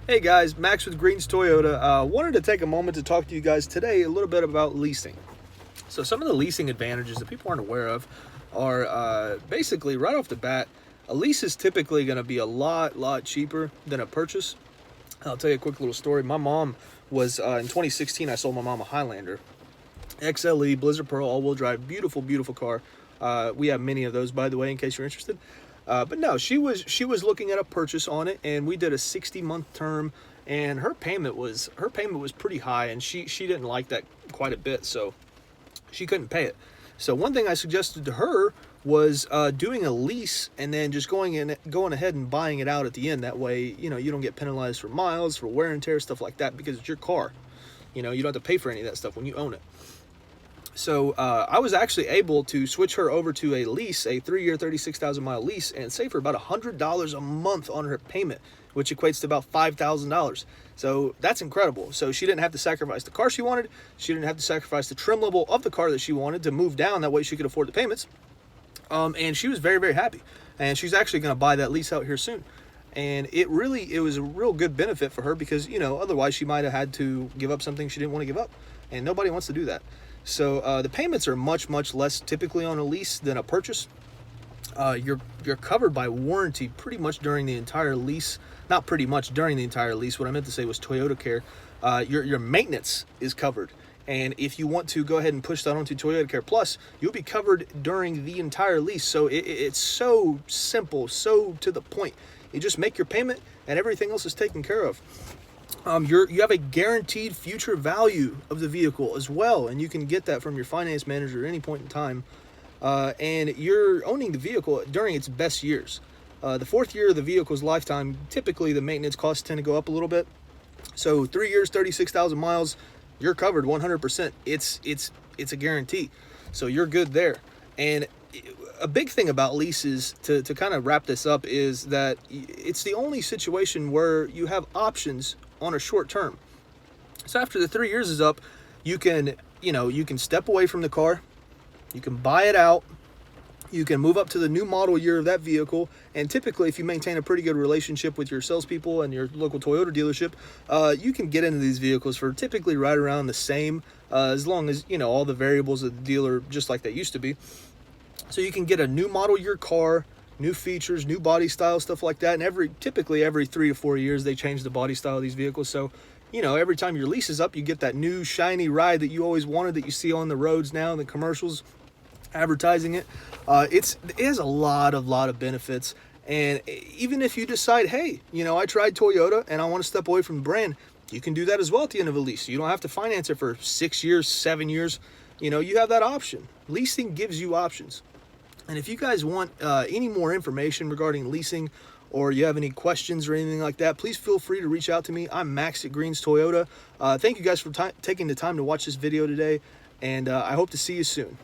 Hey guys, Max with Greens Toyota. Wanted to take a moment to talk to you guys today a little bit about leasing. So some of the leasing advantages that people aren't aware of are basically right off the bat, a lease is typically going to be a lot cheaper than a purchase. I'll tell you a quick little story. My mom was, in 2016, I sold my mom a Highlander. XLE, Blizzard Pearl, all-wheel drive, beautiful car. We have many of those, by the way, in case you're interested. But no, she was looking at a purchase on it, and we did a 60-month term, and her payment was pretty high, and she didn't like that quite a bit, so she couldn't pay it. So one thing I suggested to her was doing a lease and then just going ahead and buying it out at the end. That way, you don't get penalized for miles, for wear and tear, stuff like that, because it's your car. You don't have to pay for any of that stuff when you own it. So I was actually able to switch her over to a lease, a 3-year, 36,000 mile lease, and save her about $100 a month on her payment, which equates to about $5,000. So that's incredible. So she didn't have to sacrifice the car she wanted. She didn't have to sacrifice the trim level of the car that she wanted to move down. That way she could afford the payments. And she was very happy. And she's actually going to buy that lease out here soon. And it was a real good benefit for her because, otherwise she might have had to give up something she didn't want to give up. And nobody wants to do that. So the payments are much less typically on a lease than a purchase. You're covered by warranty pretty much during the entire lease. Not pretty much during the entire lease. What I meant to say was Toyota Care. Your maintenance is covered. And if you want to go ahead and push that onto Toyota Care Plus, you'll be covered during the entire lease. So it's so simple, so to the point. You just make your payment and everything else is taken care of. You have a guaranteed future value of the vehicle as well, and you can get that from your finance manager at any point in time. And you're owning the vehicle during its best years. The 4th year of the vehicle's lifetime, typically the maintenance costs tend to go up a little bit. So 3 years, 36,000 miles, you're covered 100%. It's a guarantee. So you're good there. And a big thing about leases, to kind of wrap this up, is that it's the only situation where you have options on a short term. So after the 3 years is up, you can step away from the car, you can buy it out, you can move up to the new model year of that vehicle, and typically if you maintain a pretty good relationship with your salespeople and your local Toyota dealership, you can get into these vehicles for typically right around the same, as long as all the variables of the dealer just like they used to be. So you can get a new model year car, new features, new body style, stuff like that. And typically every 3 to 4 years, they change the body style of these vehicles. So, every time your lease is up, you get that new shiny ride that you always wanted, that you see on the roads now, the commercials advertising it. It has a lot of benefits. And even if you decide, hey, I tried Toyota and I want to step away from the brand, you can do that as well at the end of a lease. You don't have to finance it for 6 years, 7 years. You have that option. Leasing gives you options. And if you guys want any more information regarding leasing, or you have any questions or anything like that, please feel free to reach out to me. I'm Max at Greens Toyota. Thank you guys for taking the time to watch this video today, and I hope to see you soon.